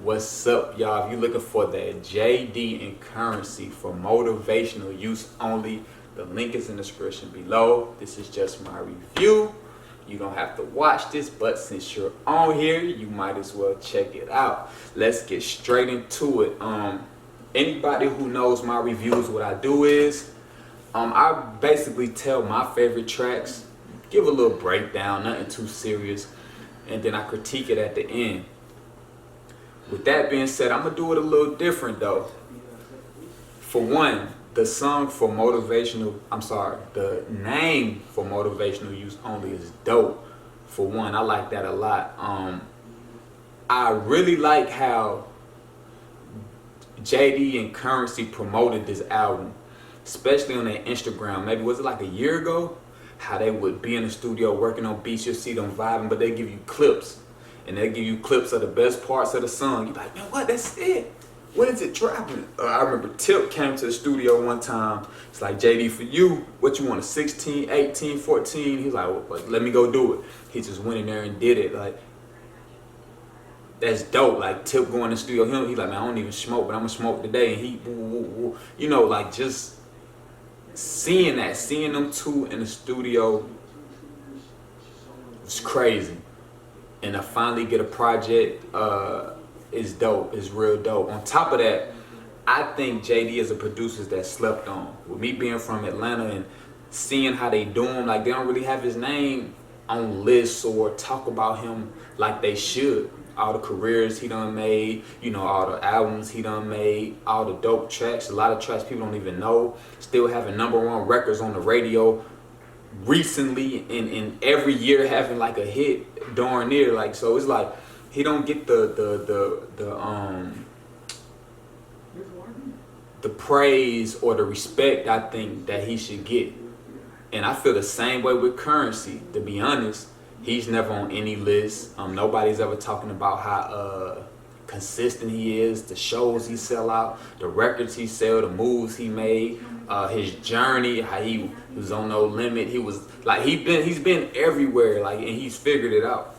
What's up, y'all? If you're looking for that JD and Currency for motivational use only, the link is in the description below. This is just my review. You don't have to watch this, but since you're on here, you might as well check it out. Let's get straight into it. Anybody who knows my reviews, what I do is I basically tell my favorite tracks, give a little breakdown, nothing too serious, and then I critique it at the end. With that being said, I'm gonna do it a little different though. For one, the name for motivational use only is dope. For one, I like that a lot. I really like how JD and Currency promoted this album, especially on their Instagram. Maybe was it like a year ago? How they would be in the studio working on beats, you'll see them vibing, but they give you clips. And they give you clips of the best parts of the song. You're like, man, what? That's it. When is it dropping? I remember Tip came to the studio one time. It's like, JD, for you, what you want, a 16, 18, 14? He's like, well, let me go do it. He just went in there and did it. Like, that's dope. Like, Tip going to the studio, he's like, man, I don't even smoke, but I'm going to smoke today. And he, you know, like, just seeing them two in the studio was crazy. And to finally get a project is dope. It's real dope. On top of that, I think JD is a producer that slept on. With me being from Atlanta and seeing how they do him, like they don't really have his name on lists or talk about him like they should. All the careers he done made, you know, all the albums he done made, all the dope tracks, a lot of tracks people don't even know, still having #1 records on the radio recently, and every year having like a hit darn near. Like, so it's like he don't get the praise or the respect I think that he should get. And I feel the same way with Currency. To be honest, he's never on any list. Nobody's ever talking about how consistent he is, the shows he sell out, the records he sell, the moves he made, his journey, how he was on No Limit. He was like, he's been everywhere, like, and he's figured it out.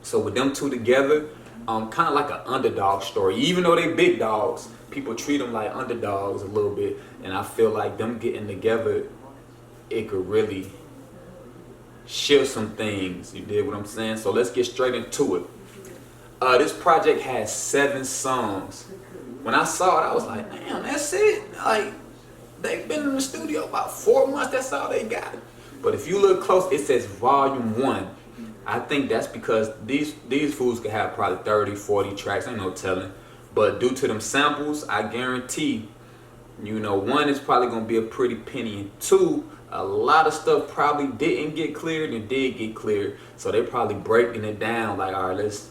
So with them two together, kind of like an underdog story. Even though they big dogs, people treat them like underdogs a little bit. And I feel like them getting together, it could really shift some things. You did what I'm saying? So let's get straight into it. This project has 7 songs. When I saw it, I was like, damn, that's it. Like, they've been in the studio about 4 months. That's all they got. But if you look close, it says Volume 1. I think that's because these fools could have probably 30, 40 tracks. Ain't no telling. But due to them samples, I guarantee, you know, 1 is probably going to be a pretty penny. And 2, a lot of stuff probably didn't get cleared and did get cleared. So they're probably breaking it down like, all right, let's,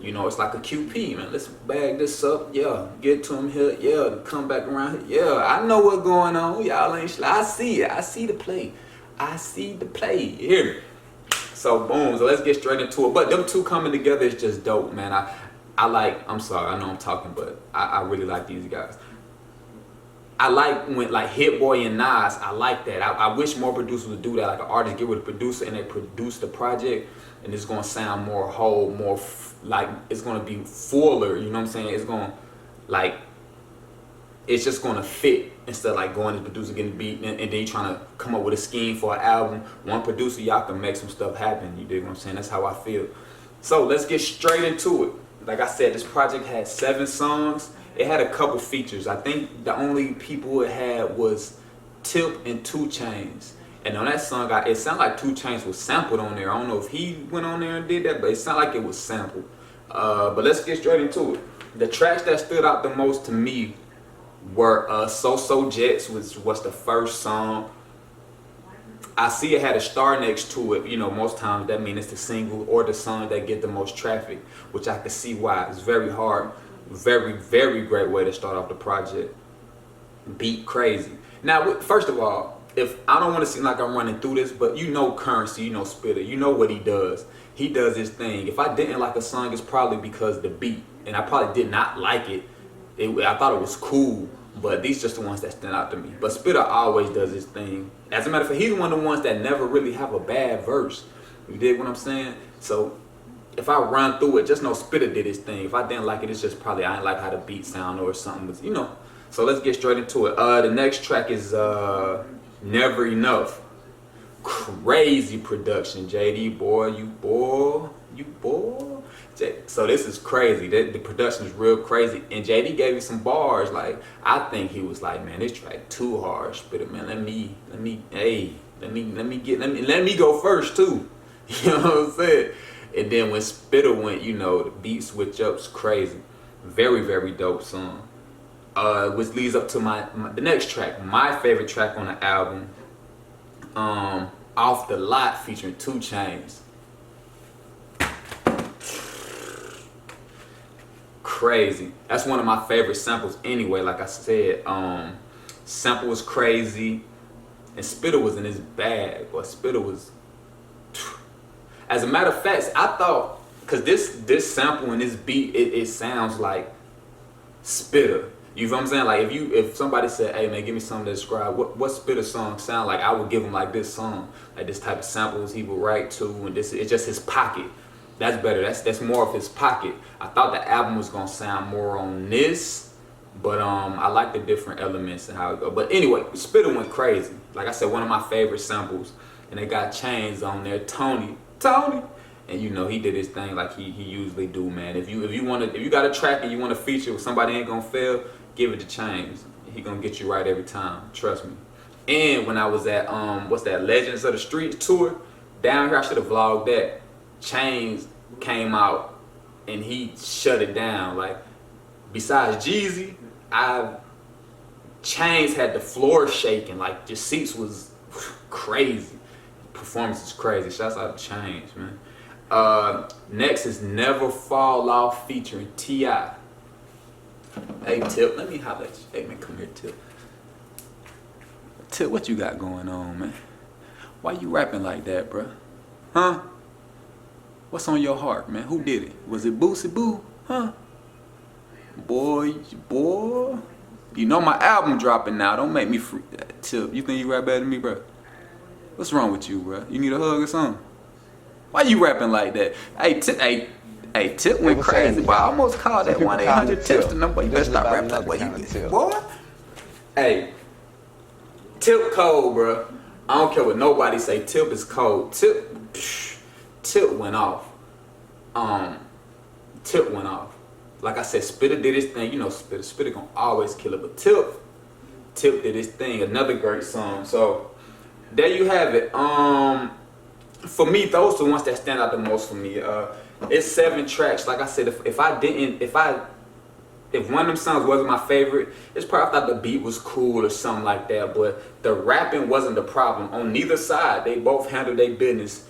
you know, it's like a QP, man. Let's bag this up, yeah. Get to him here, yeah. Come back around here, yeah. I know what's going on. Y'all ain't. I see it. I see the play. I see the play. You hear me? So boom. So let's get straight into it. But them two coming together is just dope, man. I like. I'm sorry. I know I'm talking, but I really like these guys. I like when like Hit Boy and Nas. I like that. I wish more producers would do that. Like an artist get with a producer and they produce the project, and it's gonna sound more whole, more like it's gonna be fuller. You know what I'm saying? It's gonna like it's just gonna fit instead of like going to the producer getting beat and then you trying to come up with a scheme for an album. One producer, y'all can make some stuff happen. You dig what I'm saying? That's how I feel. So let's get straight into it. Like I said, this project had 7 songs. It had a couple features. I think the only people it had was Tip and 2 Chainz. And on that song, it sounded like 2 Chainz was sampled on there. I don't know if he went on there and did that, but it sounded like it was sampled. But let's get straight into it. The tracks that stood out the most to me were So Jets, which was the first song. I see it had a star next to it. You know, most times that means it's the single or the song that get the most traffic, which I can see why. It's very hard. Very, very great way to start off the project. Beat crazy. Now, first of all, if I don't want to seem like I'm running through this, but you know Currency, you know Spitter, you know what he does. He does his thing. If I didn't like a song, it's probably because of the beat, and I probably did not like it. I thought it was cool, but these just the ones that stand out to me. But Spitter always does his thing. As a matter of fact, he's one of the ones that never really have a bad verse. You dig what I'm saying? So if I run through it, just know Spitter did his thing. If I didn't like it, it's just probably I didn't like how the beat sound or something. But, you know. So let's get straight into it. The next track is Never Enough. Crazy production, JD boy, you boy. So this is crazy. The production is real crazy, and JD gave you some bars. Like I think he was like, man, this track too hard, Spitter, man. Let me go first too. You know what I'm saying? And then when Spitter went, you know, the beat switch up's crazy. Very, very dope song. Which leads up to the next track, my favorite track on the album. Off the Lot featuring 2 Chainz. Crazy. That's one of my favorite samples anyway. Like I said, sample was crazy, and Spitter was in his bag. But Spitter was, as a matter of fact, I thought, cause this sample and this beat, it sounds like Spitter. You know what I'm saying? Like if somebody said, "Hey man, give me something to describe what Spitter song sound like," I would give him like this song, like this type of samples he would write to, and it's just his pocket. That's better. That's more of his pocket. I thought the album was gonna sound more on this, but I like the different elements and how it go. But anyway, Spitter went crazy. Like I said, one of my favorite samples, and they got Chainz on there, Tony, and you know he did his thing like he usually do, man. If you got a track and you want to feature with somebody ain't gonna fail, give it to Chainz. He gonna get you right every time. Trust me. And when I was at what's that, Legends of the Streets tour down here, I should have vlogged that. Chainz came out and he shut it down. Like besides Jeezy, Chainz had the floor shaking. Like the seats was crazy. Performance is crazy. Shouts out to Chainz, man. Next is Never Fall Off featuring T.I. Hey Tip, let me holler at you. Hey man, come here, Tip. Tip, what you got going on, man? Why you rapping like that, bro? Huh? What's on your heart, man? Who did it? Was it Boosie Boo? Huh? Boy. You know my album dropping now. Don't make me free. Tip, you think you rap better than me, bro? What's wrong with you, bro? You need a hug or something? Why you rapping like that? Hey, Tip went crazy, boy. I almost called that 1-800-TIPS number. You better stop rapping that way. Boy. Hey, Tip cold, bro. I don't care what nobody say. Tip is cold. Tip went off. Tip went off. Like I said, Spitter did his thing. You know, Spitter gonna always kill it. But Tip did his thing. Another great song. So there you have it. For me, those are the ones that stand out the most for me. It's 7 tracks. Like I said, if one of them songs wasn't my favorite, it's probably I thought the beat was cool or something like that. But the rapping wasn't the problem. On neither side, they both handled their business.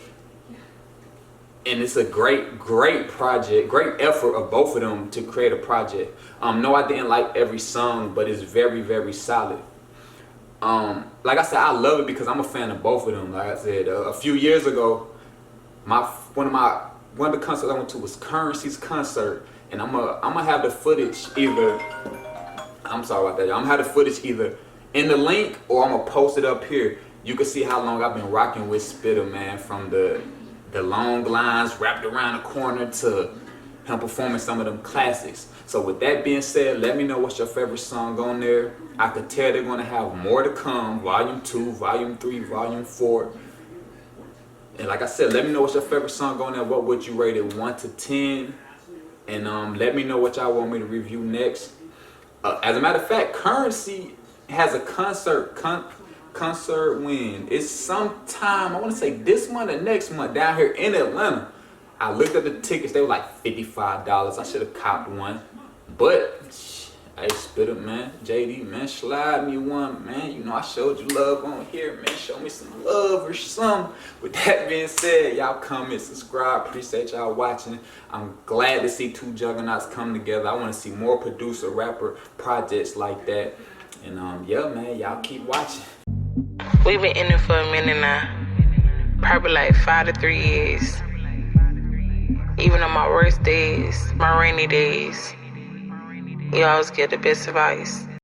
And it's a great project, great effort of both of them to create a project. No, I didn't like every song, but it's very, very solid. Like I said, I love it because I'm a fan of both of them. Like I said, a few years ago, one of the concerts I went to was Currency's concert, and I'm gonna have the footage either. I'm sorry about that. I'm gonna have the footage either in the link or I'm gonna post it up here. You can see how long I've been rocking with Spitter, man, from the long lines wrapped around the corner to him performing some of them classics. So with that being said, let me know what's your favorite song on there. I could tell they're gonna have more to come. Volume 2, Volume 3, Volume 4. And like I said, let me know what's your favorite song on there. What would you rate it 1 to 10? And let me know what y'all want me to review next. As a matter of fact, Currency has a concert when? It's sometime, I want to say this month or next month down here in Atlanta. I looked at the tickets, they were like $55. I should have copped one. But, hey, Spitter, man, JD, man, slide me one, man. You know, I showed you love on here, man. Show me some love or something. With that being said, y'all comment, subscribe. Appreciate y'all watching. I'm glad to see 2 juggernauts come together. I want to see more producer, rapper projects like that. And, yeah, man, y'all keep watching. We've been in it for a minute now. Probably like 5 to 3 years. Even on my worst days, my rainy days, you always get the best advice.